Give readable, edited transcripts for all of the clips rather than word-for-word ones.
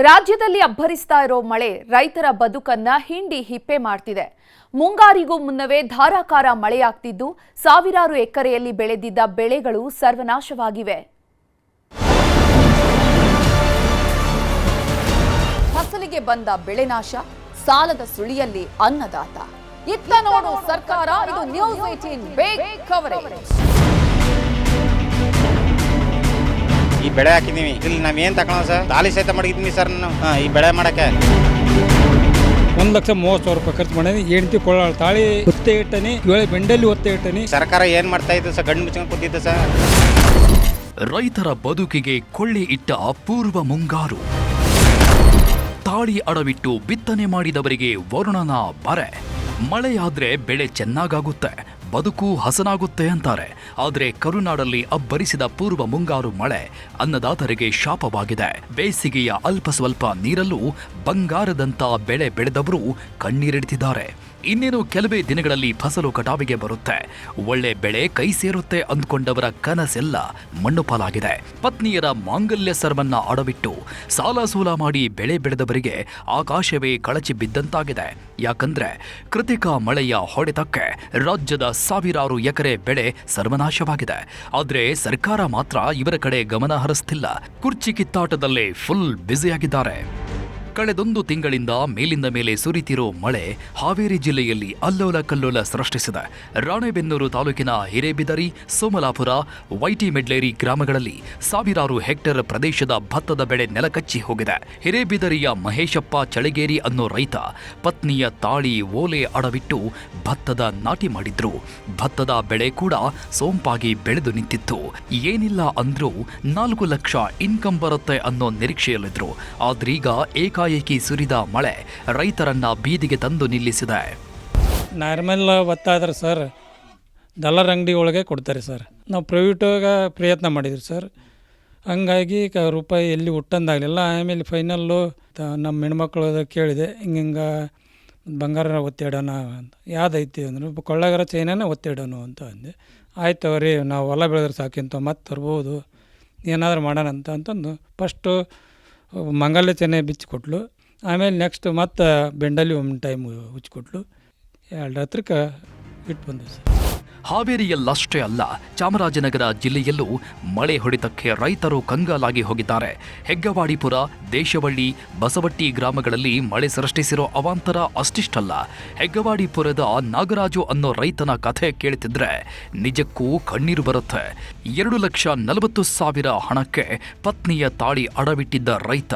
ರಾಜ್ಯದಲ್ಲಿ ಅಬ್ಬರಿಸ್ತಾ ಇರೋ ಮಳೆ ರೈತರ ಬದುಕನ್ನ ಹಿಂಡಿ ಹಿಪ್ಪೆ ಮಾಡ್ತಿದೆ. ಮುಂಗಾರಿಗೂ ಮುನ್ನವೇ ಧಾರಾಕಾರ ಮಳೆಯಾಗ್ತಿದ್ದು ಸಾವಿರಾರು ಎಕರೆಯಲ್ಲಿ ಬೆಳೆದಿದ್ದ ಬೆಳೆಗಳು ಸರ್ವನಾಶವಾಗಿವೆ. ಫಸಲಿಗೆ ಬಂದ ಬೆಳೆ ನಾಶ, ಸಾಲದ ಸುಳಿಯಲ್ಲಿ ಅನ್ನದಾತ. ಇತ್ತ ನೋಡು ಸರ್ಕಾರ, ಇದು ನ್ಯೂಸ್ 18 ಬಿಗ್ ಕವರೇಜ್. ಈ ಬೆಳೆ ಹಾಕಿದೀವಿ, ಇಲ್ಲಿ ನಾವೇನು ತಗೊಳ್ಳೋಣ ಸರ್, ತಾಲಿ ಸಹಿತ ಮಾಡಿದ್ವಿ ಸರ್. ನಾನು ಈ ಬೆಳೆ ಮಾಡಕ್ಕೆ 1,30,000 ರೂಪಾಯಿ ಖರ್ಚು ಮಾಡಿದ್ವಿ. ಹೆಂಡತಿ ಕೊಳ್ಳಾಳ ತಾಳಿ ಒತ್ತೆ ಇಟ್ಟನಿ, ಇವಳೆ ಬೆಂಡಲ್ಲಿ ಒತ್ತೆ ಇಟ್ಟನಿ. ಸರ್ಕಾರ ಏನು ಮಾಡ್ತಾ ಇತ್ತು ಸರ್, ಗಂಡು ಮುಚ್ಕೊಂಡು ಕೂತಿತ್ತು ಸರ್. ರೈತರ ಬದುಕಿಗೆ ಕೊಳ್ಳಿ ಇಟ್ಟ ಅಪೂರ್ವ ಮುಂಗಾರು. ತಾಳಿ ಅಡವಿಟ್ಟು ಬಿತ್ತನೆ ಮಾಡಿದವರಿಗೆ ವರುಣನ ಬರೆ. ಮಳೆಯಾದ್ರೆ ಬೆಳೆ ಚೆನ್ನಾಗಾಗುತ್ತೆ, ಬದುಕು ಹಸನಾಗುತ್ತೆ ಅಂತಾರೆ. ಆದರೆ ಕರುನಾಡಲ್ಲಿ ಅಬ್ಬರಿಸಿದ ಪೂರ್ವ ಮುಂಗಾರು ಮಳೆ ಅನ್ನದಾತರಿಗೆ ಶಾಪವಾಗಿದೆ. ಬೇಸಿಗೆಯ ಅಲ್ಪ ಸ್ವಲ್ಪ ನೀರಲ್ಲೂ ಬಂಗಾರದಂತ ಬೆಳೆ ಬೆಳೆದವರು ಕಣ್ಣೀರಿಡ್ತಿದ್ದಾರೆ. ಇನ್ನೇನು ಕೆಲವೇ ದಿನಗಳಲ್ಲಿ ಫಸಲು ಕಟಾವಿಗೆ ಬರುತ್ತೆ, ಒಳ್ಳೆ ಬೆಳೆ ಕೈ ಸೇರುತ್ತೆ ಅಂದ್ಕೊಂಡವರ ಕನಸೆಲ್ಲ ಮಣ್ಣು ಪಾಲಾಗಿದೆ. ಪತ್ನಿಯರ ಮಾಂಗಲ್ಯ ಸರವನ್ನ ಅಡವಿಟ್ಟು ಸಾಲ ಸೂಲ ಮಾಡಿ ಬೆಳೆ ಬೆಳೆದವರಿಗೆ ಆಕಾಶವೇ ಕಳಚಿ ಬಿದ್ದಂತಾಗಿದೆ. ಯಾಕಂದ್ರೆ ಕೃತಿಕ ಮಳೆಯ ಹೊಡೆತಕ್ಕೆ ರಾಜ್ಯದ ಸಾವಿರಾರು ಎಕರೆ ಬೆಳೆ ಸರ್ವನಾಶವಾಗಿದೆ. ಆದ್ರೆ ಸರ್ಕಾರ ಮಾತ್ರ ಇವರ ಕಡೆ ಗಮನ ಹರಿಸ್ತಿಲ್ಲ. ಕುರ್ಚಿ ಕಿತ್ತಾಟದಲ್ಲೇ ಫುಲ್ ಬ್ಯುಸಿಯಾಗಿದ್ದಾರೆ. ಕಳೆದೊಂದು ತಿಂಗಳಿಂದ ಮೇಲಿಂದ ಮೇಲೆ ಸುರಿತಿರೋ ಮಳೆ ಹಾವೇರಿ ಜಿಲ್ಲೆಯಲ್ಲಿ ಅಲ್ಲೋಲ ಕಲ್ಲೋಲ ಸೃಷ್ಟಿಸಿದೆ. ರಾಣೆಬೆನ್ನೂರು ತಾಲೂಕಿನ ಹಿರೇಬಿದರಿ, ಸೋಮಲಾಪುರ, ವೈಟಿಮೆಡ್ಲೇರಿ ಗ್ರಾಮಗಳಲ್ಲಿ ಸಾವಿರಾರು ಹೆಕ್ಟೇರ್ ಪ್ರದೇಶದ ಭತ್ತದ ಬೆಳೆ ನೆಲಕಚ್ಚಿ ಹೋಗಿದೆ. ಹಿರೇಬಿದರಿಯ ಮಹೇಶಪ್ಪ ಚಳಿಗೇರಿ ಅನ್ನೋ ರೈತ ಪತ್ನಿಯ ತಾಳಿ ಓಲೆ ಅಡವಿಟ್ಟು ಭತ್ತದ ನಾಟಿ ಮಾಡಿದ್ರು. ಭತ್ತದ ಬೆಳೆ ಕೂಡ ಸೋಂಪಾಗಿ ಬೆಳೆದು ನಿಂತಿತ್ತು. ಏನಿಲ್ಲ ಅಂದ್ರೂ 4 ಲಕ್ಷ ಇನ್ಕಮ್ ಬರುತ್ತೆ ಅನ್ನೋ ನಿರೀಕ್ಷೆಯಲ್ಲಿದ್ರು. ಆದ್ರೀಗ ಏಕಾಏಕಿ ಸುರಿದ ಮಳೆ ರೈತರನ್ನ ಬೀದಿಗೆ ತಂದು ನಿಲ್ಲಿಸಿದೆ. ನಾರ್ಮಲ್ ಒತ್ತಾದ್ರೆ ಸರ್ ಡಾಲರ್ ಅಂಗಡಿ ಒಳಗೆ ಕೊಡ್ತಾರೆ ಸರ್. ನಾವು ಪ್ರೈವೇಟಾಗ ಪ್ರಯತ್ನ ಮಾಡಿದ್ರಿ ಸರ್, ಹಂಗಾಗಿ ರೂಪಾಯಿ ಎಲ್ಲಿ ಹುಟ್ಟಂದಾಗಲಿಲ್ಲ. ಆಮೇಲೆ ಫೈನಲ್ಲು ನಮ್ಮ ಹೆಣ್ಮಕ್ಳು ಕೇಳಿದೆ, ಹಿಂಗೆ ಬಂಗಾರ ಒತ್ತಿಡೋಣ ಅಂತ. ಯಾವುದೈತಿ ಅಂದ್ರೆ ಕೊಳ್ಳಗಾರ ಚೈನಾನ ಒತ್ತಿಡೋಣ ಅಂತ ಅಂದೆ. ಆಯ್ತು ಅವ್ರಿ, ನಾವು ಹೊಲ ಬೆಳೆದ್ರೆ ಸಾಕಿಂತ ಮತ್ತೆ ತರ್ಬೋದು, ಏನಾದರೂ ಮಾಡೋಣ ಅಂತಂದು ಫಸ್ಟು ಮಂಗಲ್ಯ ಚೆನ್ನೈ ಬಿಚ್ಚಿಕೊಟ್ಲು. ಆಮೇಲೆ ನೆಕ್ಸ್ಟ್ ಮತ್ತು ಬೆಂಡಲ್ಲಿ ಒಂದು ಟೈಮ್ ಉಚ್ಚಿಕೊಟ್ಲು. 2 ಹತ್ರಕ್ಕೆ ಇಟ್ಟು ಬಂದೆ ಸರ್. ಹಾವೇರಿಯಲ್ಲಷ್ಟೇ ಅಲ್ಲ, ಚಾಮರಾಜನಗರ ಜಿಲ್ಲೆಯಲ್ಲೂ ಮಳೆ ಹೊಡೆತಕ್ಕೆ ರೈತರು ಕಂಗಾಲಾಗಿ ಹೋಗಿದ್ದಾರೆ. ಹೆಗ್ಗವಾಡಿಪುರ, ದೇಶವಳ್ಳಿ, ಬಸವಟ್ಟಿ ಗ್ರಾಮಗಳಲ್ಲಿ ಮಳೆ ಸೃಷ್ಟಿಸಿರೋ ಅವಾಂತರ ಅಷ್ಟಿಷ್ಟಲ್ಲ. ಹೆಗ್ಗವಾಡಿಪುರದ ನಾಗರಾಜು ಅನ್ನೋ ರೈತನ ಕಥೆ ಕೇಳ್ತಿದ್ರೆ ನಿಜಕ್ಕೂ ಕಣ್ಣೀರು ಬರುತ್ತೆ. 2,40,000 ಹಣಕ್ಕೆ ಪತ್ನಿಯ ತಾಳಿ ಅಡವಿಟ್ಟಿದ್ದ ರೈತ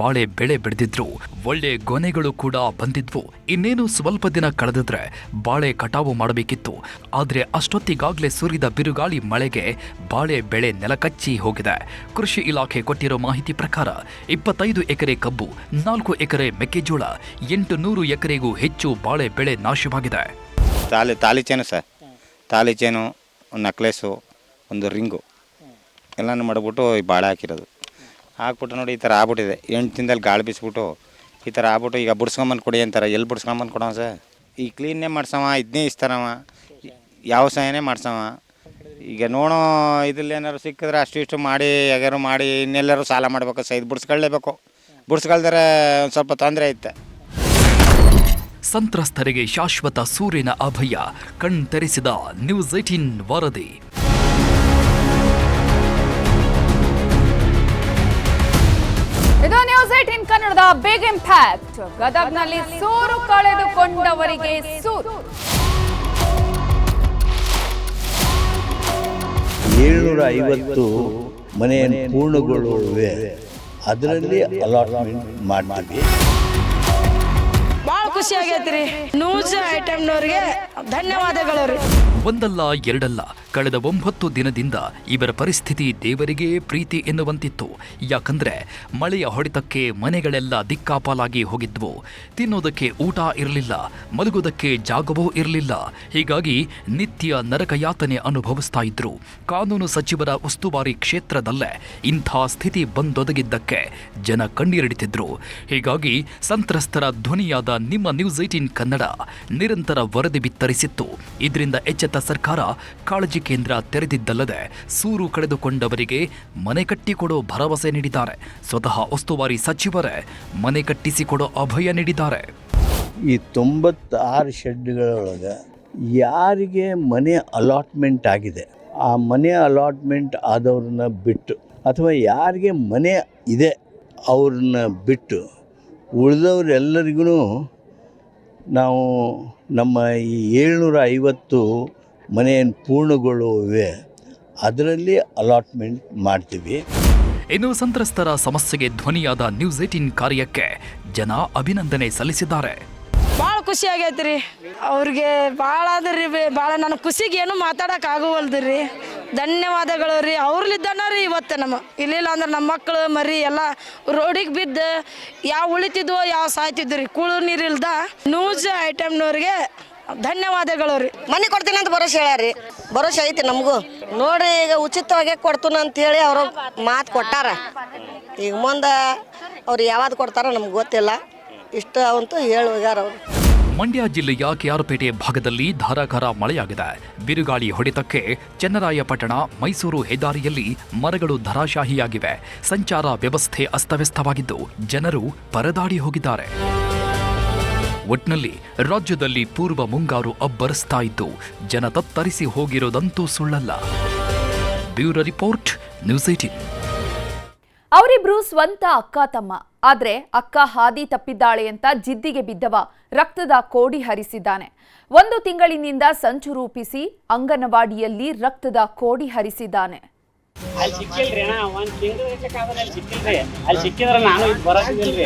ಬಾಳೆ ಬೆಳೆ ಬೆಳೆದಿದ್ರು. ಒಳ್ಳೆ ಗೊನೆಗಳು ಕೂಡ ಬಂದಿದ್ವು. ಇನ್ನೇನು ಸ್ವಲ್ಪ ದಿನ ಕಳೆದಿದ್ರೆ ಬಾಳೆ ಕಟಾವು ಮಾಡಬೇಕಿತ್ತು. ಆದ್ರೆ ಅಷ್ಟೊತ್ತಿಗಾಗಲೇ ಸುರಿದ ಬಿರುಗಾಳಿ ಮಳೆಗೆ ಬಾಳೆ ಬೆಳೆ ನೆಲಕಚ್ಚಿ ಹೋಗಿದೆ. ಕೃಷಿ ಇಲಾಖೆ ಕೊಟ್ಟಿರೋ ಮಾಹಿತಿ ಪ್ರಕಾರ 25 ಎಕರೆ ಕಬ್ಬು, 4 ಎಕರೆ ಮೆಕ್ಕೆಜೋಳ, 800 ಎಕರೆಗೂ ಹೆಚ್ಚು ಬಾಳೆ ಬೆಳೆ ನಾಶವಾಗಿದೆ. ತಾಲಿ ಚೇನು ಸರ್, ತಾಲಿ ಚೇನು, ಒಂದು ನೆಕ್ಲೆಸ್ಸು, ಒಂದು ರಿಂಗು ಎಲ್ಲನೂ ಮಾಡಿಬಿಟ್ಟು ಈ ಬಾಳೆ ಹಾಕ್ಬಿಟ್ಟು ನೋಡಿ ಈ ಥರ ಆಗ್ಬಿಟ್ಟಿದೆ. 8 ದಿನದಲ್ಲಿ ಗಾಳಿ ಬೀಸ್ಬಿಟ್ಟು ಈ ಥರ ಆಗ್ಬಿಟ್ಟು ಈಗ ಬಿಡ್ಸ್ಕೊಂಬಂದು ಕೊಡಿ ಅಂತಾರೆ. ಎಲ್ಲಿ ಬಿಡ್ಸ್ಕೊಂಬಂದು ಕೊಡೋಣ ಸರ್? ಈ ಕ್ಲೀನ್ನೇ ಮಾಡ್ಸವ, ಇದನ್ನೇ ಇಸ್ತಾರವ, ಯಾವ ಸಹಾಯನೇ ಮಾಡ್ಸವ. ಈಗ ನೋಡೋ ಇದ್ರಲ್ಲಿ ಏನಾದ್ರು ಸಿಕ್ಕಿದ್ರೆ ಅಷ್ಟು ಮಾಡಿ ಹೇಗಾರು ಮಾಡಿ ಇನ್ನೆಲ್ಲರೂ ಸಾಲ ಮಾಡಬೇಕು ಸರ್. ಇದು ಬಿಡ್ಸ್ಕೊಳ್ಳೇಬೇಕು, ಬಿಡ್ಸ್ಕೊಳ್ದರೆ ಒಂದು ಸ್ವಲ್ಪ ತೊಂದರೆ ಐತೆ. ಸಂತ್ರಸ್ತರಿಗೆ ಶಾಶ್ವತ ಸೂರ್ಯನ ಅಭಯ ಕಣ್ತೆರೆಸಿದ ನ್ಯೂಸ್ 18 ವರದಿ. ಇದು ನ್ಯೂಸ್ 18 ಕನ್ನಡದ ಬಿಗ್ ಇಂಪ್ಯಾಕ್ಟ್. ಗದಗ್ನಲ್ಲಿ ಸೂರು ಕಳೆದುಕೊಂಡವರಿಗೆ ಸೂರು. 750 ಮನೆಯನ್ನು ಪೂರ್ಣಗೊಳ್ಳುವೆ, ಅದರಲ್ಲಿ ಅಲಾಟ್ಮೆಂಟ್ ಮಾಡ್ತೀವಿ. ಭಾಳ ಖುಷಿ ಆಗೈತ್ರಿ. ನ್ಯೂಸ್ ಐಟಮ್ನವ್ರಿಗೆ ಧನ್ಯವಾದಗಳು ರೀ. ಒಂದಲ್ಲ ಎರಡಲ್ಲ, ಕಳೆದ 9 ದಿನದಿಂದ ಇವರ ಪರಿಸ್ಥಿತಿ ದೇವರಿಗೆ ಪ್ರೀತಿ ಎನ್ನುವಂತಿತ್ತು. ಯಾಕಂದ್ರೆ ಮಳೆಯ ಹೊಡೆತಕ್ಕೆ ಮನೆಗಳೆಲ್ಲ ದಿಕ್ಕಾಪಾಲಾಗಿ ಹೋಗಿದ್ವು. ತಿನ್ನೋದಕ್ಕೆ ಊಟ ಇರಲಿಲ್ಲ, ಮಲಗೋದಕ್ಕೆ ಜಾಗವೂ ಇರಲಿಲ್ಲ. ಹೀಗಾಗಿ ನಿತ್ಯ ನರಕಯಾತನೆ ಅನುಭವಿಸ್ತಾ ಇದ್ರು. ಕಾನೂನು ಸಚಿವರ ಉಸ್ತುವಾರಿ ಕ್ಷೇತ್ರದಲ್ಲೇ ಇಂಥ ಸ್ಥಿತಿ ಬಂದೊದಗಿದ್ದಕ್ಕೆ ಜನ ಕಣ್ಣೀರಿಡುತ್ತಿದ್ರು. ಹೀಗಾಗಿ ಸಂತ್ರಸ್ತರ ಧ್ವನಿಯಾದ ನಿಮ್ಮ ನ್ಯೂಸ್ 18 ಕನ್ನಡ ನಿರಂತರ ವರದಿ ಬಿತ್ತನೆ ತತ್ತರಿಸಿತ್ತು. ಇದರಿಂದ ಎಚ್ಚೆತ್ತ ಸರ್ಕಾರ ಕಾಳಜಿ ಕೇಂದ್ರ ತೆರೆದಿದ್ದಲ್ಲದೆ ಸೂರು ಕಳೆದುಕೊಂಡವರಿಗೆ ಮನೆ ಕಟ್ಟಿಕೊಡೋ ಭರವಸೆ ನೀಡಿದ್ದಾರೆ. ಸ್ವತಃ ಉಸ್ತುವಾರಿ ಸಚಿವರೇ ಮನೆ ಕಟ್ಟಿಸಿಕೊಡೋ ಅಭಯ ನೀಡಿದ್ದಾರೆ. ಈ 96 ಶೆಡ್ಗಳೊಳಗೆ ಯಾರಿಗೆ ಮನೆ ಅಲಾಟ್ಮೆಂಟ್ ಆಗಿದೆ, ಆ ಮನೆ ಅಲಾಟ್ಮೆಂಟ್ ಆದವ್ರನ್ನ ಬಿಟ್ಟು ಅಥವಾ ಯಾರಿಗೆ ಮನೆ ಇದೆ ಅವ್ರನ್ನ ಬಿಟ್ಟು ಉಳಿದವರೆಲ್ಲರಿಗೂ ನಾವು ನಮ್ಮ ಈ 750 ಮನೆಯನ್ನು ಪೂರ್ಣಗೊಳ್ಳುವೆ ಅದರಲ್ಲಿ ಅಲಾಟ್ಮೆಂಟ್ ಮಾಡ್ತೀವಿ. ಇನ್ನು ಸಂತ್ರಸ್ತರ ಸಮಸ್ಯೆಗೆ ಧ್ವನಿಯಾದ ನ್ಯೂಸ್ 18 ಕಾರ್ಯಕ್ಕೆ ಜನ ಅಭಿನಂದನೆ ಸಲ್ಲಿಸಿದ್ದಾರೆ. ಭಾಳ ಖುಷಿ ಆಗೈತ್ರಿ. ಅವ್ರಿಗೆ ಭಾಳ ಅದ್ರಿ, ಭಾಳ ನನ್ನ ಖುಷಿಗೆ ಏನು ಮಾತಾಡೋಕೆ ಆಗುವಲ್ದ್ರಿ. ಧನ್ಯವಾದಗಳು ರೀ. ಅವ್ರಲ್ಲಿದ್ದಾನ ರೀ ಇವತ್ತು ನಮ್ಮ ಇಲ್ಲಿಲ್ಲ ಅಂದ್ರೆ ನಮ್ಮ ಮಕ್ಕಳು ಮರಿ ಎಲ್ಲ ರೋಡಿಗೆ ಬಿದ್ದು ಯಾವ ಉಳಿತಿದ್ವೋ ಯಾವ ಸಾಯ್ತಿದ್ವು ರೀ. ಕುಳು ನೀರಿಲ್ದ ನ್ಯೂಸ್ ಐಟಮ್ನವ್ರಿಗೆ ಧನ್ಯವಾದಗಳು ರೀ. ಮನೆ ಕೊಡ್ತೀನಿ ಅಂತ ಭರೋಸೆ ಹೇಳ್ಯಾರಿ. ಭರೋಸೆ ಐತಿ ನಮಗೂ. ನೋಡ್ರಿ ಈಗ ಉಚಿತವಾಗಿ ಕೊಡ್ತೀನಿ ಅಂತೇಳಿ ಅವರು ಮಾತು ಕೊಟ್ಟಾರ. ಈಗ ಮುಂದೆ ಅವ್ರು ಯಾವ್ದು ಕೊಡ್ತಾರೋ ನಮ್ಗೆ ಗೊತ್ತಿಲ್ಲ. ಇಷ್ಟ ಅಂತೂ ಹೇಳಿ ಹೋಗ್ಯಾರ ಅವರು. ಮಂಡ್ಯ ಜಿಲ್ಲೆಯ ಕೆಆರ್ಪೇಟೆ ಭಾಗದಲ್ಲಿ ಧಾರಾಕಾರ ಮಳೆಯಾಗಿದೆ. ಬಿರುಗಾಳಿ ಹೊಡೆತಕ್ಕೆ ಚನ್ನರಾಯಪಟ್ಟಣ ಮೈಸೂರು ಹೆದ್ದಾರಿಯಲ್ಲಿ ಮರಗಳು ಧರಾಶಾಹಿಯಾಗಿವೆ. ಸಂಚಾರ ವ್ಯವಸ್ಥೆ ಅಸ್ತವ್ಯಸ್ತವಾಗಿದ್ದು ಜನರು ಪರದಾಡಿ ಹೋಗಿದ್ದಾರೆ. ಒಟ್ನಲ್ಲಿ ರಾಜ್ಯದಲ್ಲಿ ಪೂರ್ವ ಮುಂಗಾರು ಅಬ್ಬರಿಸ್ತಾ ಇದ್ದು ಜನ ತತ್ತರಿಸಿ ಹೋಗಿರೋದಂತೂ ಸುಳ್ಳಲ್ಲ. Bureau report, news 18. ಅವರಿಬ್ರು ಸ್ವಂತ ಅಕ್ಕ ತಮ್ಮ. ಆದ್ರೆ ಅಕ್ಕ ಹಾದಿ ತಪ್ಪಿದ್ದಾಳೆ ಅಂತ ಜಿದ್ದಿಗೆ ಬಿದ್ದವ ರಕ್ತದ ಕೋಡಿ ಹರಿಸಿದ್ದಾನೆ. 1 ತಿಂಗಳಿನಿಂದ ಸಂಚು ರೂಪಿಸಿ ಅಂಗನವಾಡಿಯಲ್ಲಿ ರಕ್ತದ ಕೋಡಿ ಹರಿಸಿದ್ದಾನೆ. ಅಲ್ಲಿ ಸಿಕ್ಕಿಲ್ರಿ ಅಣ್ಣ, 1 ತಿಂಗಳು ಇರ್ಬೇಕಾದ್ರೆ ಅಲ್ಲಿ ಸಿಕ್ಕಿಲ್ರಿ. ಅಲ್ಲಿ ಸಿಕ್ಕಿದ್ರೆ ನಾನು ಇದು ಬರೋದಿಲ್ರಿ.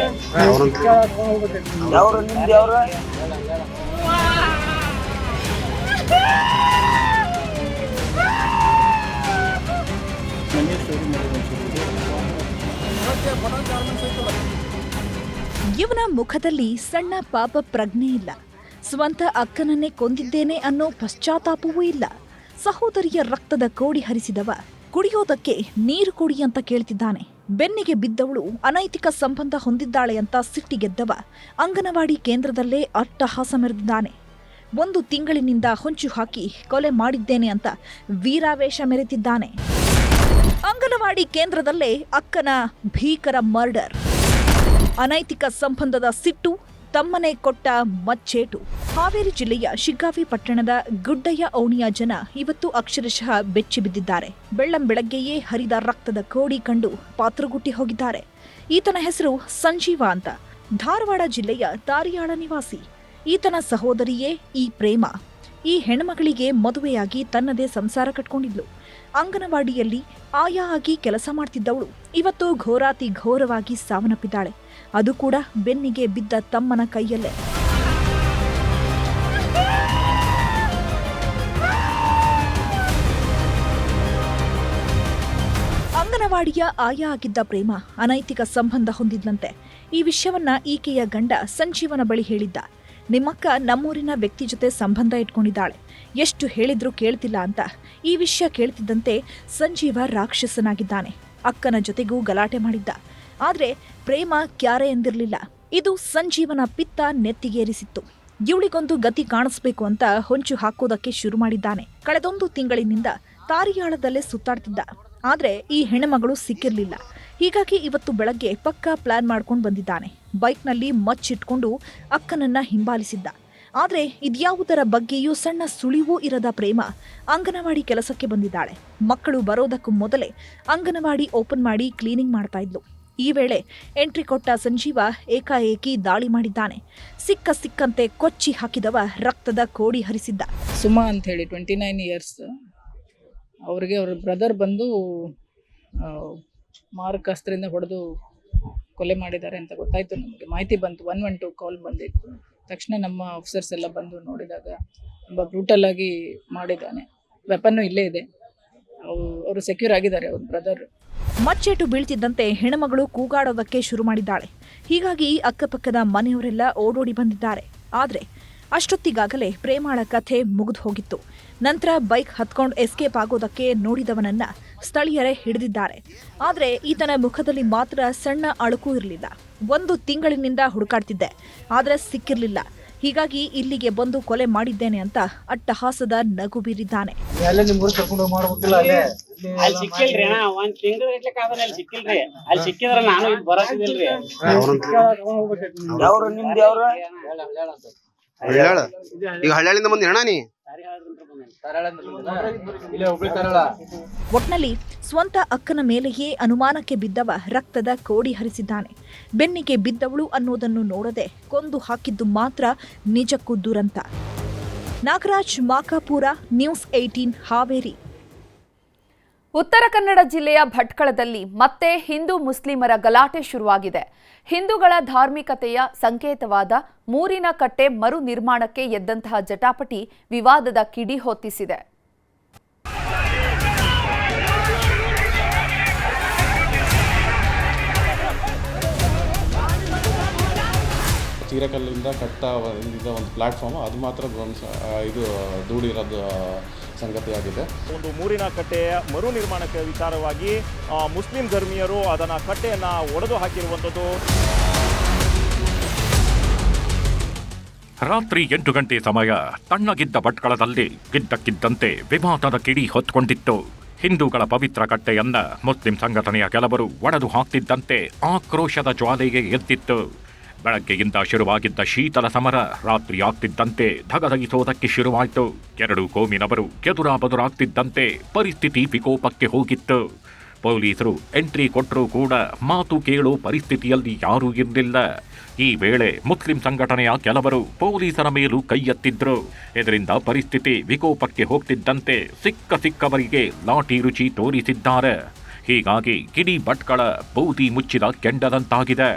ಇವನ ಮುಖದಲ್ಲಿ ಸಣ್ಣ ಪಾಪ ಪ್ರಜ್ಞೆ ಇಲ್ಲ. ಸ್ವಂತ ಅಕ್ಕನನ್ನೇ ಕೊಂದಿದ್ದೇನೆ ಅನ್ನೋ ಪಶ್ಚಾತ್ತಾಪವೂ ಇಲ್ಲ. ಸಹೋದರಿಯ ರಕ್ತದ ಕೋಡಿ ಹರಿಸಿದವ ಕುಡಿಯೋದಕ್ಕೆ ನೀರು ಕೊಡಿ ಅಂತ ಕೇಳ್ತಿದ್ದಾನೆ. ಬೆನ್ನಿಗೆ ಬಿದ್ದವಳು ಅನೈತಿಕ ಸಂಬಂಧ ಹೊಂದಿದ್ದಾಳೆ ಅಂತ ಸಿಟ್ಟಿಗೆದ್ದವ ಅಂಗನವಾಡಿ ಕೇಂದ್ರದಲ್ಲೇ ಅಟ್ಟಹಾಸ ಮೆರೆದಿದ್ದಾನೆ. 1 ತಿಂಗಳಿನಿಂದ ಹೊಂಚು ಹಾಕಿ ಕೊಲೆ ಮಾಡಿದ್ದೇನೆ ಅಂತ ವೀರಾವೇಶ ಮೆರೆತಿದ್ದಾನೆ. ಅಂಗನವಾಡಿ ಕೇಂದ್ರದಲ್ಲೇ ಅಕ್ಕನ ಭೀಕರ ಮರ್ಡರ್. ಅನೈತಿಕ ಸಂಬಂಧದ ಸಿಟ್ಟು, ತಮ್ಮನೆ ಕೊಟ್ಟ ಮಚ್ಚೇಟು. ಹಾವೇರಿ ಜಿಲ್ಲೆಯ ಶಿಗ್ಗಾವಿ ಪಟ್ಟಣದ ಗುಡ್ಡಯ್ಯ ಓಣಿಯ ಜನ ಇವತ್ತು ಅಕ್ಷರಶಃ ಬೆಚ್ಚಿ ಬಿದ್ದಿದ್ದಾರೆ. ಬೆಳ್ಳಂಬೆಳಗ್ಗೆಯೇ ಹರಿದ ರಕ್ತದ ಕೋಡಿ ಕಂಡು ಪಾತ್ರಗುಟ್ಟಿ ಹೋಗಿದ್ದಾರೆ. ಈತನ ಹೆಸರು ಸಂಜೀವ ಅಂತ. ಧಾರವಾಡ ಜಿಲ್ಲೆಯ ತಾರಿಯಾಳ ನಿವಾಸಿ. ಈತನ ಸಹೋದರಿಯೇ ಈ ಪ್ರೇಮ. ಈ ಹೆಣ್ಮಗಳಿಗೆ ಮದುವೆಯಾಗಿ ತನ್ನದೇ ಸಂಸಾರ ಕಟ್ಕೊಂಡಿದ್ಲು. ಅಂಗನವಾಡಿಯಲ್ಲಿ ಆಯಾ ಆಗಿ ಕೆಲಸ ಮಾಡ್ತಿದ್ದವಳು ಇವತ್ತು ಘೋರಾತಿ ಘೋರವಾಗಿ ಸಾವನ್ನಪ್ಪಿದ್ದಾಳೆ. ಅದು ಕೂಡ ಬೆನ್ನಿಗೆ ಬಿದ್ದ ತಮ್ಮನ ಕೈಯಲ್ಲೇ. ಅಂಗನವಾಡಿಯ ಆಯಾ ಆಗಿದ್ದ ಪ್ರೇಮ ಅನೈತಿಕ ಸಂಬಂಧ ಹೊಂದಿದ್ದಂತೆ. ಈ ವಿಷಯವನ್ನ ಈಕೆಯ ಗಂಡ ಸಂಜೀವನ ಬಳಿ ಹೇಳಿದ್ದ. ನಿಮ್ಮಕ್ಕ ನಮ್ಮೂರಿನ ವ್ಯಕ್ತಿ ಜೊತೆ ಸಂಬಂಧ ಇಟ್ಕೊಂಡಿದ್ದಾಳೆ, ಎಷ್ಟು ಹೇಳಿದ್ರೂ ಕೇಳ್ತಿಲ್ಲ ಅಂತ. ಈ ವಿಷಯ ಕೇಳ್ತಿದ್ದಂತೆ ಸಂಜೀವ ರಾಕ್ಷಸನಾಗಿದ್ದಾನೆ. ಅಕ್ಕನ ಜೊತೆಗೂ ಗಲಾಟೆ ಮಾಡಿದ್ದ. ಆದ್ರೆ ಪ್ರೇಮ ಕ್ಯಾರೆ ಎಂದಿರಲಿಲ್ಲ. ಇದು ಸಂಜೀವನ ಪಿತ್ತ ನೆತ್ತಿಗೇರಿಸಿತ್ತು. ಇವಳಿಗೊಂದು ಗತಿ ಕಾಣಿಸ್ಬೇಕು ಅಂತ ಹೊಂಚು ಹಾಕೋದಕ್ಕೆ ಶುರು ಮಾಡಿದ್ದಾನೆ. ಕಳೆದೊಂದು ತಿಂಗಳಿನಿಂದ ತಾರಿಯಾಳದಲ್ಲೇ ಸುತ್ತಾಡ್ತಿದ್ದ. ಆದ್ರೆ ಈ ಹೆಣ್ಣುಮಗಳು ಸಿಕ್ಕಿರ್ಲಿಲ್ಲ. ಹೀಗಾಗಿ ಇವತ್ತು ಬೆಳಗ್ಗೆ ಪಕ್ಕಾ ಪ್ಲಾನ್ ಮಾಡ್ಕೊಂಡು ಬಂದಿದ್ದಾನೆ. ಬೈಕ್ನಲ್ಲಿ ಮಚ್ಚಿಟ್ಕೊಂಡು ಅಕ್ಕನನ್ನ ಹಿಂಬಾಲಿಸಿದ್ದ. ಆದ್ರೆ ಇದ್ಯಾವುದರ ಬಗ್ಗೆಯೂ ಸಣ್ಣ ಸುಳಿವೂ ಇರದ ಪ್ರೇಮ ಅಂಗನವಾಡಿ ಕೆಲಸಕ್ಕೆ ಬಂದಿದ್ದಾಳೆ. ಮಕ್ಕಳು ಬರೋದಕ್ಕೂ ಮೊದಲೇ ಅಂಗನವಾಡಿ ಓಪನ್ ಮಾಡಿ ಕ್ಲೀನಿಂಗ್ ಮಾಡ್ತಾ ಇದ್ಲು. ಈ ವೇಳೆ ಎಂಟ್ರಿ ಕೊಟ್ಟ ಸಂಜೀವ ಏಕಾಏಕಿ ದಾಳಿ ಮಾಡಿದ್ದಾನೆ. ಸಿಕ್ಕಂತೆ ಕೊಚ್ಚಿ ಹಾಕಿದವ ರಕ್ತದ ಕೋಡಿ ಹರಿಸಿದ್ದ. ಸುಮಾ ಅಂತ ಹೇಳಿ 29 ಇಯರ್ಸ್. ಅವ್ರಿಗೆ ಅವ್ರ ಬ್ರದರ್ ಬಂದು ಮಾರಕಾಸ್ತ್ರದಿಂದ ಹೊಡೆದು ಕೊಲೆ ಮಾಡಿದ್ದಾರೆ ಅಂತ ಗೊತ್ತಾಯ್ತು. ನಮಗೆ ಮಾಹಿತಿ ಬಂತು. 112 ಕಾಲ್ ಬಂದಿತ್ತು. ತಕ್ಷಣ ನಮ್ಮ ಆಫೀಸರ್ಸ್ ಎಲ್ಲ ಬಂದು ನೋಡಿದಾಗ ತುಂಬ ಬ್ರೂಟಲ್ ಆಗಿ ಮಾಡಿದ್ದಾನೆ. ವೆಪನ್ನು ಇಲ್ಲೇ ಇದೆ. ಅವರು ಸೆಕ್ಯೂರ್ ಆಗಿದ್ದಾರೆ, ಅವ್ರ ಬ್ರದರ್. ಮಚ್ಚೇಟು ಬೀಳ್ತಿದ್ದಂತೆ ಹೆಣ್ಮಗಳು ಕೂಗಾಡೋದಕ್ಕೆ ಶುರು ಮಾಡಿದ್ದಾಳೆ. ಹೀಗಾಗಿ ಅಕ್ಕಪಕ್ಕದ ಮನೆಯವರೆಲ್ಲ ಓಡೋಡಿ ಬಂದಿದ್ದಾರೆ. ಆದ್ರೆ ಅಷ್ಟೊತ್ತಿಗಾಗಲೇ ಪ್ರೇಮಾಳ ಕಥೆ ಮುಗಿದು ಹೋಗಿತ್ತು. ನಂತರ ಬೈಕ್ ಹತ್ಕೊಂಡು ಎಸ್ಕೇಪ್ ಆಗೋದಕ್ಕೆ ನೋಡಿದವನನ್ನ ಸ್ಥಳೀಯರೇ ಹಿಡಿದಿದ್ದಾರೆ. ಆದ್ರೆ ಈತನ ಮುಖದಲ್ಲಿ ಮಾತ್ರ ಸಣ್ಣ ಅಳುಕು ಇರಲಿಲ್ಲ. 1 ತಿಂಗಳಿನಿಂದ ಹುಡುಕಾಡ್ತಿದ್ದೆ, ಆದ್ರೆ ಸಿಕ್ಕಿರ್ಲಿಲ್ಲ. ಹೀಗಾಗಿ ಇಲ್ಲಿಗೆ ಬಂದು ಕೊಲೆ ಮಾಡಿದ್ದೇನೆ ಅಂತ ಅಟ್ಟಹಾಸದ ನಗು ಬೀರಿದ್ದಾನೆ. ಅಲ್ಲಿ ಸಿಕ್ಕಿಲ್ರಿ ಅಣ್ಣ, ಒಂದ್ ತಿಂಗಳ ಇರ್ಲಿಕ್ಕೆ ಆದ್ರೆ ಅಲ್ಲಿ ಸಿಕ್ಕಿಲ್ರಿ. ಅಲ್ಲಿ ಸಿಕ್ಕಿದ್ರ ನಾನು ಇಲ್ಲಿ ಬರತ್ತಿದಿಲ್ರಿ. ಈಗ ಹಳ್ಳಿಯಿಂದ ಬಂದಿ ಅಣ್ಣ ನೀ? ಒಟ್ನಲ್ಲಿ ಸ್ವಂತ ಅಕ್ಕನ ಮೇಲೆಯೇ ಅನುಮಾನಕ್ಕೆ ಬಿದ್ದವ ರಕ್ತದ ಕೋಡಿ ಹರಿಸಿದ್ದಾನೆ. ಬೆನ್ನಿಗೆ ಬಿದ್ದವಳು ಅನ್ನೋದನ್ನು ನೋಡದೆ ಕೊಂದು ಹಾಕಿದ್ದು ಮಾತ್ರ ನಿಜಕ್ಕೂ ದುರಂತ. ನಾಗರಾಜ್ ಮಾಕಾಪುರ, ನ್ಯೂಸ್ 18 ಹಾವೇರಿ. ಉತ್ತರ ಕನ್ನಡ ಜಿಲ್ಲೆಯ ಭಟ್ಕಳದಲ್ಲಿ ಮತ್ತೆ ಹಿಂದೂ ಮುಸ್ಲಿಮರ ಗಲಾಟೆ ಶುರುವಾಗಿದೆ. ಹಿಂದೂಗಳ ಧಾರ್ಮಿಕತೆಯ ಸಂಕೇತವಾದ ಮೂರಿನ ಕಟ್ಟೆ ಮರು ನಿರ್ಮಾಣಕ್ಕೆ ಎದ್ದಂತಹ ಜಟಾಪಟಿ ವಿವಾದದ ಕಿಡಿ ಹೊತ್ತಿಸಿದೆ. ಚೀರೆಕಲ್ಲಿಂದ ಕಟ್ಟ ಒಂದು ಪ್ಲಾಟ್ಫಾರ್ಮ್ ಅದು ಮಾತ್ರ ಇದು ದೂಡಿರೋದು ಸಂಗತಿಯಾಗಿದೆ. ಒಂದು ಮೂರಿನ ಕಟ್ಟೆಯ ಮರು ನಿರ್ಮಾಣಕ್ಕೆ ವಿಚಾರವಾಗಿ ಮುಸ್ಲಿಂ ಧರ್ಮೀಯರು ಅದನ್ನು ಕಟ್ಟೆಯನ್ನು ಒಡೆದು ಹಾಕಿರುವಂಥದ್ದು. ರಾತ್ರಿ 8 ಗಂಟೆ ಸಮಯ ತಣ್ಣಗಿದ್ದ ಭಟ್ಕಳದಲ್ಲಿ ಗಿದ್ದಕ್ಕಿದ್ದಂತೆ ವಿವಾದದ ಕಿಡಿ ಹೊತ್ಕೊಂಡಿತ್ತು. ಹಿಂದೂಗಳ ಪವಿತ್ರ ಕಟ್ಟೆಯನ್ನ ಮುಸ್ಲಿಂ ಸಂಘಟನೆಯ ಕೆಲವರು ಒಡೆದು ಹಾಕ್ತಿದ್ದಂತೆ ಆಕ್ರೋಶದ ಜ್ವಾಲೆಗೆ ಎದ್ದಿತ್ತು. ಬೆಳಗ್ಗೆಯಿಂದ ಶುರುವಾಗಿದ್ದ ಶೀತಲ ಸಮರ ರಾತ್ರಿ ಆಗ್ತಿದ್ದಂತೆ ಧಗಧಗಿಸೋದಕ್ಕೆ ಶುರುವಾಯಿತು. ಎರಡು ಕೋಮಿನವರು ಎದುರಾಬದುರಾಗ್ತಿದ್ದಂತೆ ಪರಿಸ್ಥಿತಿ ವಿಕೋಪಕ್ಕೆ ಹೋಗಿತ್ತು. ಪೊಲೀಸರು ಎಂಟ್ರಿ ಕೊಟ್ಟರೂ ಕೂಡ ಮಾತು ಕೇಳೋ ಪರಿಸ್ಥಿತಿಯಲ್ಲಿ ಯಾರೂ ಇರಲಿಲ್ಲ. ಈ ವೇಳೆ ಮುಸ್ಲಿಂ ಸಂಘಟನೆಯ ಕೆಲವರು ಪೊಲೀಸರ ಮೇಲೂ ಕೈ ಎತ್ತಿದ್ರು. ಇದರಿಂದ ಪರಿಸ್ಥಿತಿ ವಿಕೋಪಕ್ಕೆ ಹೋಗ್ತಿದ್ದಂತೆ ಸಿಕ್ಕವರಿಗೆ ಲಾಠಿ ರುಚಿ ತೋರಿಸಿದ್ದಾರೆ. ಹೀಗಾಗಿ ಕಿಡಿ ಭಟ್ಕಳ ಬೂದಿ ಮುಚ್ಚಿದ ಕೆಂಡದಂತಾಗಿದೆ.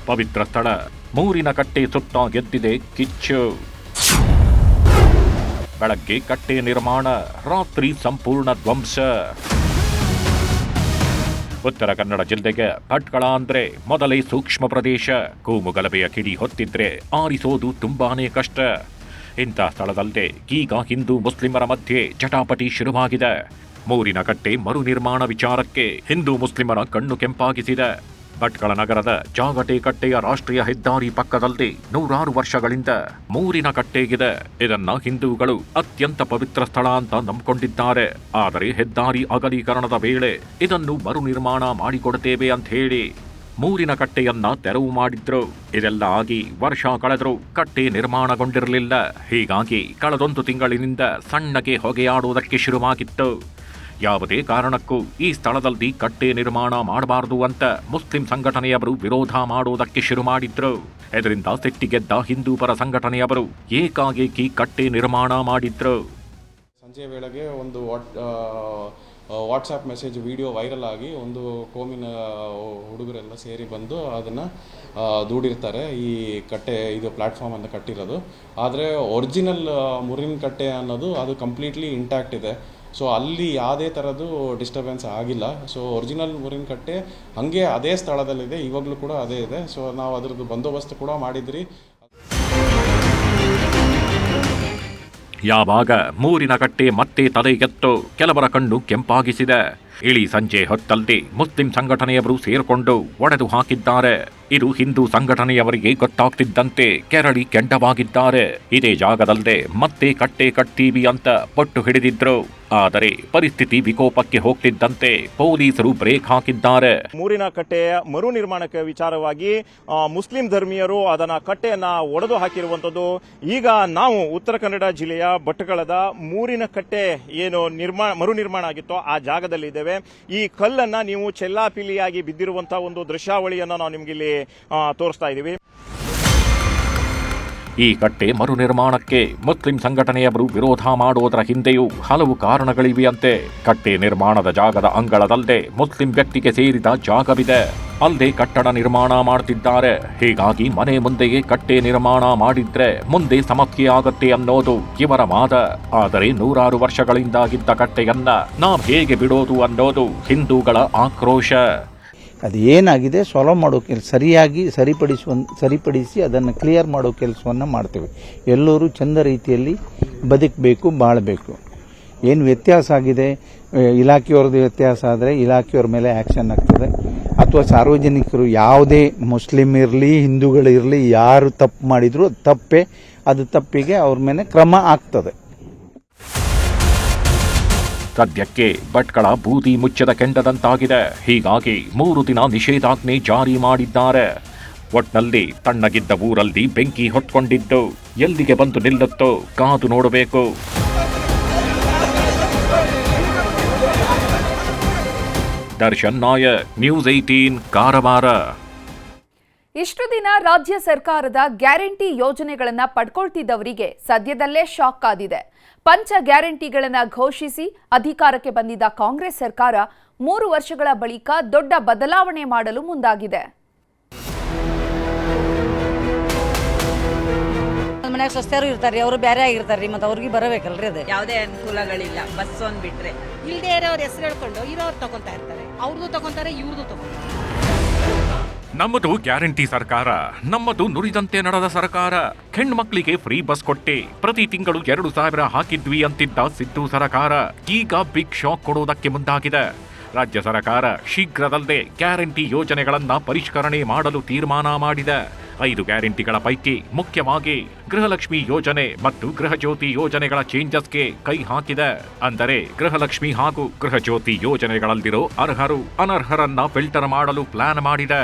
ಪವಿತ್ರ ಸ್ಥಳ ಮೂರಿನ ಕಟ್ಟೆ ಸುತ್ತ ಗೆದ್ದಿದೆ ಕಿಚ್ಚು. ಬೆಳಗ್ಗೆ ಕಟ್ಟೆ ನಿರ್ಮಾಣ, ರಾತ್ರಿ ಸಂಪೂರ್ಣ ಧ್ವಂಸ. ಉತ್ತರ ಕನ್ನಡ ಜಿಲ್ಲೆಗೆ ಭಟ್ಕಳ ಅಂದ್ರೆ ಮೊದಲೇ ಸೂಕ್ಷ್ಮ ಪ್ರದೇಶ. ಕೂಮುಗಲಭೆಯ ಕಿಡಿ ಹೊತ್ತಿದ್ರೆ ಆರಿಸೋದು ತುಂಬಾನೇ ಕಷ್ಟ. ಇಂಥ ಸ್ಥಳದಲ್ಲದೆ ಈಗ ಹಿಂದೂ ಮುಸ್ಲಿಮರ ಮಧ್ಯೆ ಜಟಾಪಟಿ ಶುರುವಾಗಿದೆ. ಮೂರಿನ ಕಟ್ಟೆ ಮರು ನಿರ್ಮಾಣ ವಿಚಾರಕ್ಕೆ ಹಿಂದೂ ಮುಸ್ಲಿಮರ ಕಣ್ಣು ಕೆಂಪಾಗಿಸಿದೆ. ಭಟ್ಕಳ ನಗರದ ಜಾಗಟೆ ಕಟ್ಟೆಯ ರಾಷ್ಟ್ರೀಯ ಹೆದ್ದಾರಿ ಪಕ್ಕದಲ್ಲಿ 100 ವರ್ಷಗಳಿಂದ ಮೂರಿನ ಕಟ್ಟೆಗಿದೆ. ಇದನ್ನ ಹಿಂದೂಗಳು ಅತ್ಯಂತ ಪವಿತ್ರ ಸ್ಥಳ ಅಂತ ನಂಬಿಕೊಂಡಿದ್ದಾರೆ. ಆದರೆ ಹೆದ್ದಾರಿ ಅಗಲೀಕರಣದ ವೇಳೆ ಇದನ್ನು ಮರು ನಿರ್ಮಾಣ ಮಾಡಿಕೊಡ್ತೇವೆ ಅಂತ ಹೇಳಿ ಮೂರಿನ ಕಟ್ಟೆಯನ್ನ ತೆರವು ಮಾಡಿದ್ರು. ಇದೆಲ್ಲ ಆಗಿ ವರ್ಷ ಕಳೆದರೂ ಕಟ್ಟೆ ನಿರ್ಮಾಣಗೊಂಡಿರಲಿಲ್ಲ. ಹೀಗಾಗಿ ಕಳೆದೊಂದು ತಿಂಗಳಿನಿಂದ ಸಣ್ಣಗೆ ಹೊಗೆಯಾಡುವುದಕ್ಕೆ ಶುರುವಾಗಿತ್ತು. ಯಾವುದೇ ಕಾರಣಕ್ಕೂ ಈ ಸ್ಥಳದಲ್ಲಿ ಕಟ್ಟೆ ನಿರ್ಮಾಣ ಮಾಡಬಾರದು ಅಂತ ಮುಸ್ಲಿಂ ಸಂಘಟನೆಯವರು ವಿರೋಧ ಮಾಡುವುದಕ್ಕೆ ಶುರು ಮಾಡಿದ್ರು. ಇದರಿಂದ ಸಿಟ್ಟಿಗೆದ್ದ ಹಿಂದೂ ಪರ ಸಂಘಟನೆಯವರು ಏಕಾಏಕಿ ಕಟ್ಟೆ ನಿರ್ಮಾಣ ಮಾಡಿದ್ರು. ಸಂಜೆ ವೇಳೆಗೆ ಒಂದು ವಾಟ್ಸಾಪ್ ಮೆಸೇಜ್ ವಿಡಿಯೋ ವೈರಲ್ ಆಗಿ ಒಂದು ಕೋಮಿನ ಹುಡುಗರೆಲ್ಲ ಸೇರಿ ಬಂದು ಅದನ್ನು ದೂಡಿರ್ತಾರೆ. ಈ ಕಟ್ಟೆ ಇದು ಪ್ಲ್ಯಾಟ್ಫಾರ್ಮನ್ನು ಕಟ್ಟಿರೋದು, ಆದರೆ ಒರಿಜಿನಲ್ ಮುರಿನ ಕಟ್ಟೆ ಅನ್ನೋದು ಅದು ಕಂಪ್ಲೀಟ್ಲಿ ಇಂಟ್ಯಾಕ್ಟ್ ಇದೆ. ಸೊ ಅಲ್ಲಿ ಯಾವುದೇ ಥರದ್ದು ಡಿಸ್ಟರ್ಬೆನ್ಸ್ ಆಗಿಲ್ಲ. ಸೊ ಒರಿಜಿನಲ್ ಮುರಿನ ಕಟ್ಟೆ ಹಾಗೆ ಅದೇ ಸ್ಥಳದಲ್ಲಿದೆ, ಇವಾಗಲೂ ಕೂಡ ಅದೇ ಇದೆ. ಸೊ ನಾವು ಅದರದ್ದು ಬಂದೋಬಸ್ತ್ ಕೂಡ ಮಾಡಿದ್ರಿ. ಯಾವಾಗ ಮೂರಿನ ಕಟ್ಟೆ ಮತ್ತೆ ತಲೆಗೆತ್ತು ಕೆಲವರ ಕಣ್ಣು ಕೆಂಪಾಗಿಸಿದೆ. ಇಳಿ ಸಂಜೆ ಹೊತ್ತಲ್ಲಿ ಮುಸ್ಲಿಂ ಸಂಘಟನೆಯವರು ಸೇರಿಕೊಂಡು ಒಡೆದು ಹಾಕಿದ್ದಾರೆ. ಇದು ಹಿಂದೂ ಸಂಘಟನೆಯವರಿಗೆ ಗೊತ್ತಾಗ್ತಿದ್ದಂತೆ ಕೆರಳಿ ಕೆಂಡವಾಗಿದ್ದಾರೆ. ಇದೇ ಜಾಗದಲ್ಲದೆ ಮತ್ತೆ ಕಟ್ಟೆ ಕಟ್ತೀವಿ ಅಂತ ಪಟ್ಟು ಹಿಡಿದಿದ್ರು. ಆದರೆ ಪರಿಸ್ಥಿತಿ ವಿಕೋಪಕ್ಕೆ ಹೋಗ್ತಿದ್ದಂತೆ ಪೊಲೀಸರು ಬ್ರೇಕ್ ಹಾಕಿದ್ದಾರೆ. ಮೂರಿನ ಕಟ್ಟೆಯ ಮರು ನಿರ್ಮಾಣಕ್ಕೆ ವಿಚಾರವಾಗಿ ಮುಸ್ಲಿಂ ಧರ್ಮೀಯರು ಅದನ್ನ ಕಟ್ಟೆಯನ್ನ ಒಡೆದು ಹಾಕಿರುವಂಥದ್ದು. ಈಗ ನಾವು ಉತ್ತರ ಕನ್ನಡ ಜಿಲ್ಲೆಯ ಭಟ್ಕಳದ ಮೂರಿನ ಕಟ್ಟೆ ಏನು ಮರು ನಿರ್ಮಾಣ ಆಗಿತ್ತೋ ಆ ಜಾಗದಲ್ಲಿದ್ದೇವೆ. ಈ ಕಲ್ಲನ್ನ ನೀವು ಚೆಲ್ಲಾಪಿಲಿಯಾಗಿ ಬಿದ್ದಿರುವಂತಹ ಒಂದು ದೃಶ್ಯಾವಳಿಯನ್ನು ನಾವು ನಿಮ್ಗೆ ಇಲ್ಲಿ ತೋರಿಸ್ತಾ ಇದ್ದೀವಿ. ಈ ಕಟ್ಟೆ ಮರು ನಿರ್ಮಾಣಕ್ಕೆ ಮುಸ್ಲಿಂ ಸಂಘಟನೆಯವರು ವಿರೋಧ ಮಾಡುವುದರ ಹಿಂದೆಯೂ ಹಲವು ಕಾರಣಗಳಿವೆಯಂತೆ. ಕಟ್ಟೆ ನಿರ್ಮಾಣದ ಜಾಗದ ಅಂಗಳದಲ್ಲದೆ ಮುಸ್ಲಿಂ ವ್ಯಕ್ತಿಗೆ ಸೇರಿದ ಜಾಗವಿದೆ. ಅಲ್ಲದೆ ಕಟ್ಟಡ ನಿರ್ಮಾಣ ಮಾಡುತ್ತಿದ್ದಾರೆ. ಹೀಗಾಗಿ ಮನೆ ಮುಂದೆಯೇ ಕಟ್ಟೆ ನಿರ್ಮಾಣ ಮಾಡಿದ್ರೆ ಮುಂದೆ ಸಮಸ್ಯೆ ಆಗತ್ತೆ ಅನ್ನೋದು ಇವರ ವಾದ. ಆದರೆ 100 ವರ್ಷಗಳಿಂದಾಗಿದ್ದ ಕಟ್ಟೆಯನ್ನ ನಾವು ಹೇಗೆ ಬಿಡೋದು ಅನ್ನೋದು ಹಿಂದೂಗಳ ಆಕ್ರೋಶ. ಅದು ಏನಾಗಿದೆ ಸಾಲ್ವ್ ಮಾಡೋ ಕೆಲಸ ಸರಿಯಾಗಿ ಸರಿಪಡಿಸಿ ಅದನ್ನು ಕ್ಲಿಯರ್ ಮಾಡೋ ಕೆಲಸವನ್ನು ಮಾಡ್ತೇವೆ. ಎಲ್ಲರೂ ಚಂದ ರೀತಿಯಲ್ಲಿ ಬದುಕಬೇಕು, ಬಾಳಬೇಕು. ಏನು ವ್ಯತ್ಯಾಸ ಆಗಿದೆ, ಇಲಾಖೆಯವ್ರದ್ದು ವ್ಯತ್ಯಾಸ ಆದರೆ ಇಲಾಖೆಯವ್ರ ಮೇಲೆ ಆ್ಯಕ್ಷನ್ ಆಗ್ತದೆ, ಅಥವಾ ಸಾರ್ವಜನಿಕರು ಯಾವುದೇ ಮುಸ್ಲಿಂ ಇರಲಿ ಹಿಂದೂಗಳಿರಲಿ ಯಾರು ತಪ್ಪು ಮಾಡಿದ್ರು ಅದು ತಪ್ಪೇ, ಅದು ತಪ್ಪಿಗೆ ಅವ್ರ ಮೇಲೆ ಕ್ರಮ ಆಗ್ತದೆ. ಸದ್ಯಕ್ಕೆ ಭಟ್ಕಳ ಬೂದಿ ಮುಚ್ಚದ ಕೆಂಡದಂತಾಗಿದೆ. ಹೀಗಾಗಿ 3 ದಿನ ನಿಷೇಧಾಜ್ಞೆ ಜಾರಿ ಮಾಡಿದ್ದಾರೆ. ಒಟ್ನಲ್ಲಿ ತಣ್ಣಗಿದ್ದ ಊರಲ್ಲಿ ಬೆಂಕಿ ಹೊತ್ಕೊಂಡಿದ್ದು ಎಲ್ಲಿಗೆ ಬಂದು ನಿಲ್ಲುತ್ತೋ ಕಾದು ನೋಡಬೇಕು. ದರ್ಶನ್ ನಾಯಕ್, ನ್ಯೂಸ್ 18 ಕಾರವಾರ. ಇಷ್ಟು ದಿನ ರಾಜ್ಯ ಸರ್ಕಾರದ ಗ್ಯಾರಂಟಿ ಯೋಜನೆಗಳನ್ನ ಪಡ್ಕೊಳ್ತಿದ್ದವರಿಗೆ ಸದ್ಯದಲ್ಲೇ ಶಾಕ್ ಕಾದಿದೆ. ಪಂಚ ಗ್ಯಾರಂಟಿಗಳನ್ನ ಘೋಷಿಸಿ ಅಧಿಕಾರಕ್ಕೆ ಬಂದಿದ್ದ ಕಾಂಗ್ರೆಸ್ ಸರ್ಕಾರ 3 ವರ್ಷಗಳ ಬಳಿಕ ದೊಡ್ಡ ಬದಲಾವಣೆ ಮಾಡಲು ಮುಂದಾಗಿದೆ. ಮನೆಯಾಗ ಸ್ವಸ್ಥರು ಇರ್ತಾರೆ, ಅವರು ಬೇರೆ ಆಗಿರ್ತಾರೆ, ಮತ್ತೆ ಅವ್ರಿಗೆ ಬರಬೇಕಲ್ರಿ. ಅದು ಯಾವುದೇ ಅನುಕೂಲಗಳಿಲ್ಲ, ಬಸ್ ಒಂದು ಬಿಟ್ರೆ. ಇಲ್ಲದೆ ಇರೋರು ಹೆಸರು ಹೇಳ್ಕೊಂಡು ಇರೋರು ತಗೊಂತಾ ಇರ್ತಾರೆ, ಅವ್ರದ್ದು ತಗೊಂತಾರೆ, ಇವ್ರದ್ದು ತಗೊಂತಾರೆ. ನಮ್ಮದು ಗ್ಯಾರಂಟಿ ಸರ್ಕಾರ, ನಮ್ಮದು ನುಡಿದಂತೆ ನಡೆದ ಸರ್ಕಾರ. ಹೆಣ್ಮಕ್ಳಿಗೆ ಫ್ರೀ ಬಸ್ ಕೊಟ್ಟೆ, ಪ್ರತಿ ತಿಂಗಳು 2,000 ಹಾಕಿದ್ವಿ ಅಂತಿದ್ದ ಸಿದ್ದು ಸರ್ಕಾರ ಈಗ ಬಿಗ್ ಶಾಕ್ ಕೊಡುವುದಕ್ಕೆ ಮುಂದಾಗಿದೆ. ರಾಜ್ಯ ಸರ್ಕಾರ ಶೀಘ್ರದಲ್ಲೇ ಗ್ಯಾರಂಟಿ ಯೋಜನೆಗಳನ್ನ ಪರಿಷ್ಕರಣೆ ಮಾಡಲು ತೀರ್ಮಾನ ಮಾಡಿದೆ. 5 ಗ್ಯಾರಂಟಿಗಳ ಪೈಕಿ ಮುಖ್ಯವಾಗಿ ಗೃಹಲಕ್ಷ್ಮಿ ಯೋಜನೆ ಮತ್ತು ಗೃಹಜ್ಯೋತಿ ಯೋಜನೆಗಳ ಚೇಂಜಸ್ಗೆ ಕೈ ಹಾಕಿದೆ. ಅಂದರೆ ಗೃಹಲಕ್ಷ್ಮಿ ಹಾಗೂ ಗೃಹಜ್ಯೋತಿ ಯೋಜನೆಗಳಲ್ಲಿರೋ ಅರ್ಹರು ಅನರ್ಹರನ್ನ ಫಿಲ್ಟರ್ ಮಾಡಲು ಪ್ಲಾನ್ ಮಾಡಿದೆ.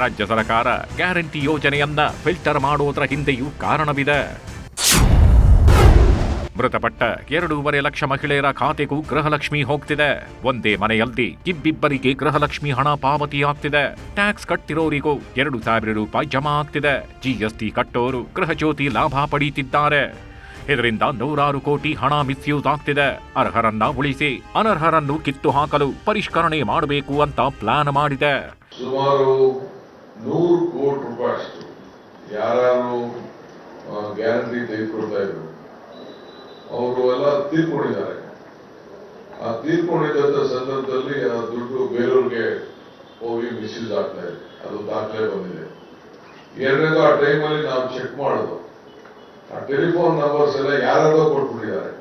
ರಾಜ್ಯ ಸರ್ಕಾರ ಗ್ಯಾರಂಟಿ ಯೋಜನೆಯನ್ನ ಫಿಲ್ಟರ್ ಮಾಡುವುದರ ಹಿಂದೆಯೂ ಕಾರಣವಿದೆ. ಮೃತಪಟ್ಟ 2.5 ಲಕ್ಷ ಮಹಿಳೆಯರ ಖಾತೆಗೂ ಗೃಹಲಕ್ಷ್ಮಿ ಹೋಗ್ತಿದೆ. ಒಂದೇ ಮನೆಯಲ್ಲಿ ಇಬ್ಬಿಬ್ಬರಿಗೆ ಗೃಹಲಕ್ಷ್ಮಿ ಹಣ ಪಾವತಿಯಾಗ್ತಿದೆ. ಟ್ಯಾಕ್ಸ್ ಕಟ್ಟಿರೋರಿಗೂ 2,000 ರೂಪಾಯಿ ಜಮಾ ಆಗ್ತಿದೆ. GST ಕಟ್ಟೋರು ಗೃಹಜ್ಯೋತಿ ಲಾಭ ಪಡೆಯುತ್ತಿದ್ದಾರೆ. ಇದರಿಂದ 100 ಕೋಟಿ ಹಣ ಮಿಸ್ಯೂಸ್ ಆಗ್ತಿದೆ. ಅರ್ಹರನ್ನ ಉಳಿಸಿ ಅನರ್ಹರನ್ನು ಕಿತ್ತು ಹಾಕಲು ಪರಿಷ್ಕರಣೆ ಮಾಡಬೇಕು ಅಂತ ಪ್ಲಾನ್ ಮಾಡಿದೆ. ಸುಮಾರು 100 ಕೋಟಿ ರೂಪಾಯಿ ಯಾರು ಗ್ಯಾರಂಟಿ ತೆಗೆದುಕೊಳ್ತಾ ಇದ್ರು ಅವರು ಎಲ್ಲ ತೀರ್ಕೊಂಡಿದ್ದಾರೆ. ಆ ತೀರ್ಕೊಂಡಿದ್ದಂಥ ಸಂದರ್ಭದಲ್ಲಿ ಆ ದುಡ್ಡು ಬೇರೆಯವ್ರಿಗೆ ಹೋಗಿ ಮಿಸ್ಯೂಸ್ ಆಗ್ತಾ ಇದೆ, ಅದು ದಾಖಲೆ ಬಂದಿದೆ. ಎರಡನೇದು, ಆ ಟೈಮಲ್ಲಿ ನಾವು ಚೆಕ್ ಮಾಡೋದು, ಆ ಟೆಲಿಫೋನ್ ನಂಬರ್ಸ್ ಎಲ್ಲ ಯಾರ್ಯಾರೋ ಕೊಟ್ಬಿಟ್ಟಿದ್ದಾರೆ.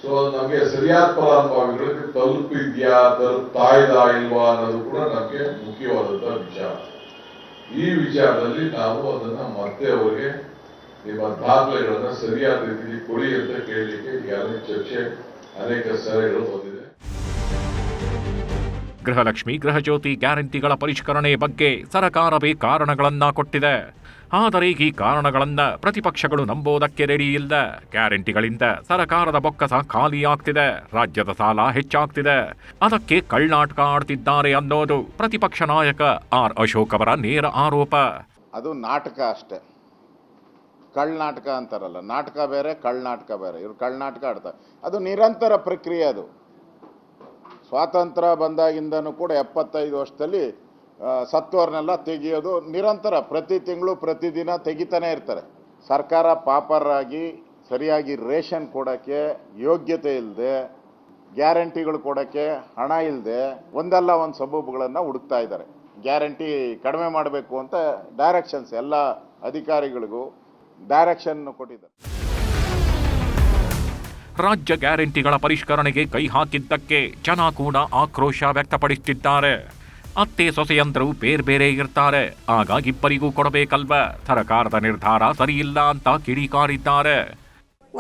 ಸೊ ನಮಗೆ ಸರಿಯಾದ ಫಲಾನುಭವಿಗಳಿಗೆ ತಲುಪಿದ್ಯಾ, ತಲುಪ್ತಾ ಇಲ್ವಾ ಅನ್ನೋದು ಕೂಡ ನಮಗೆ ಮುಖ್ಯವಾದಂಥ ವಿಚಾರ. ಈ ವಿಚಾರದಲ್ಲಿ ನಾವು ಅದನ್ನ ಮತ್ತೆ ಅವರಿಗೆ ನಿಮ್ಮ ದಾಖಲೆಗಳನ್ನ ಸರಿಯಾದ ರೀತಿಯಲ್ಲಿ ಕೊಡಿ ಅಂತ ಕೇಳಲಿಕ್ಕೆ ಈಗಾಗಲೇ ಚರ್ಚೆ ಅನೇಕ ಸಲಹೆಗಳು ಬಂದಿದೆ. ಗೃಹಲಕ್ಷ್ಮಿ ಗೃಹಜ್ಯೋತಿ ಗ್ಯಾರಂಟಿಗಳ ಪರಿಷ್ಕರಣೆ ಬಗ್ಗೆ ಸರ್ಕಾರವೇ ಕಾರಣಗಳನ್ನ ಕೊಟ್ಟಿದೆ. ಆದರೆ ಈ ಕಾರಣಗಳನ್ನ ಪ್ರತಿಪಕ್ಷಗಳು ನಂಬೋದಕ್ಕೆ ರೆಡಿ ಇಲ್ಲ. ಗ್ಯಾರಂಟಿಗಳಿಂದ ಸರ್ಕಾರದ ಬೊಕ್ಕಸ ಖಾಲಿಯಾಗ್ತಿದೆ, ರಾಜ್ಯದ ಸಾಲ ಹೆಚ್ಚಾಗ್ತಿದೆ, ಅದಕ್ಕೆ ಕಳ್ಳನಾಟಕ ಆಡ್ತಿದ್ದಾರೆ ಅನ್ನೋದು ಪ್ರತಿಪಕ್ಷ ನಾಯಕ ಆರ್ ಅಶೋಕ್ ಅವರ ನೇರ ಆರೋಪ. ಅದು ನಾಟಕ ಅಷ್ಟೇ, ಕಳ್ಳನಾಟಕ ಅಂತಾರಲ್ಲ, ನಾಟಕ ಬೇರೆ ಕಳ್ಳನಾಟಕ ಬೇರೆ. ಇವ್ರು ಕಳ್ಳನಾಟಕ ಆಡ್ತಾರೆ, ಅದು ನಿರಂತರ ಪ್ರಕ್ರಿಯೆ. ಅದು ಸ್ವಾತಂತ್ರ್ಯ ಬಂದಾಗಿಂದನೂ ಕೂಡ 75 ವರ್ಷದಲ್ಲಿ ಸತ್ತೋರ್ನೆಲ್ಲ ತೆಗೆಯೋದು ನಿರಂತರ, ಪ್ರತಿ ತಿಂಗಳು ಪ್ರತಿದಿನ ತೆಗಿತಾನೆ ಇರ್ತಾರೆ. ಸರ್ಕಾರ ಪಾಪರಾಗಿ ಸರಿಯಾಗಿ ರೇಷನ್ ಕೊಡೋಕ್ಕೆ ಯೋಗ್ಯತೆ ಇಲ್ಲದೆ, ಗ್ಯಾರಂಟಿಗಳು ಕೊಡೋಕ್ಕೆ ಹಣ ಇಲ್ಲದೆ ಒಂದಲ್ಲ ಒಂದು ಸಬೂಬುಗಳನ್ನು ಹುಡುಕ್ತಾ ಇದ್ದಾರೆ. ಗ್ಯಾರಂಟಿ ಕಡಿಮೆ ಮಾಡಬೇಕು ಅಂತ ಡೈರೆಕ್ಷನ್ಸ್ ಎಲ್ಲ ಅಧಿಕಾರಿಗಳಿಗೂ ಡೈರೆಕ್ಷನ್ ಕೊಟ್ಟಿದ್ದಾರೆ. ರಾಜ್ಯ ಗ್ಯಾರಂಟಿಗಳ ಪರಿಷ್ಕರಣೆಗೆ ಕೈ ಹಾಕಿದ್ದಕ್ಕೆ ಜನ ಕೂಡ ಆಕ್ರೋಶ ವ್ಯಕ್ತಪಡಿಸುತ್ತಿದ್ದಾರೆ. ಅತ್ತೆ ಸೊಸೆಯಂತರೂ ಬೇರೆ ಇರ್ತಾರೆ, ಆಗ ಇಬ್ಬರಿಗೂ ಕೊಡಬೇಕಲ್ವ? ಸರ್ಕಾರದ ನಿರ್ಧಾರ ಸರಿಯಿಲ್ಲ ಅಂತ ಕಿಡಿಕಾರಿದ್ದಾರೆ.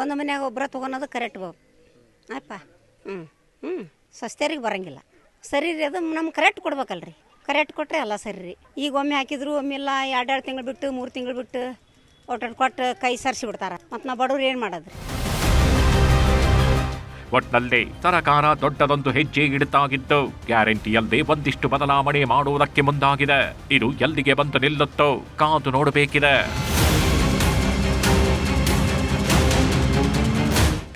ಒಂದು ಮನ್ಯಾಗ ಒಬ್ಬರ ತಗೊಳೋದು ಕರೆಕ್ಟ್ ಅಪ್ಪ. ಸಸ್ತೆರಿಗೆ ಬರಂಗಿಲ್ಲ. ಸರಿ ರೀ, ಅದು ನಮ್ಗೆ ಕರೆಕ್ಟ್ ಕೊಡ್ಬೇಕಲ್ರಿ. ಕರೆಕ್ಟ್ ಕೊಟ್ಟರೆ ಎಲ್ಲ ಸರಿ ರೀ. ಈಗ ಒಮ್ಮೆ ಹಾಕಿದ್ರು ಒಮ್ಮೆಲ್ಲ 2 ತಿಂಗಳು ಬಿಟ್ಟು 3 ತಿಂಗಳು ಬಿಟ್ಟು ಒಟ್ಟು ಕೊಟ್ಟು ಕೈ ಸರಿಸಿ ಬಿಡ್ತಾರೆ. ಮತ್ತು ನಾವು ಬಡವ್ರು ಏನು ಮಾಡೋದ್ರಿ? ಒಟ್ನಲ್ಲಿ ಸರ್ಕಾರ ದೊಡ್ಡದೊಂದು ಹೆಜ್ಜೆ ಇಡುತ್ತಾಗಿದ್ದು ಗ್ಯಾರಂಟಿಯಲ್ಲದೆ ಒಂದಿಷ್ಟು ಬದಲಾವಣೆ ಮಾಡುವುದಕ್ಕೆ ಮುಂದಾಗಿದೆ. ಇದು ಎಲ್ಲಿಗೆ ಬಂದು ನಿಲ್ಲುತ್ತೋ ಕಾದು ನೋಡಬೇಕಿದೆ.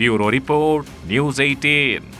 Bureau report, news 18.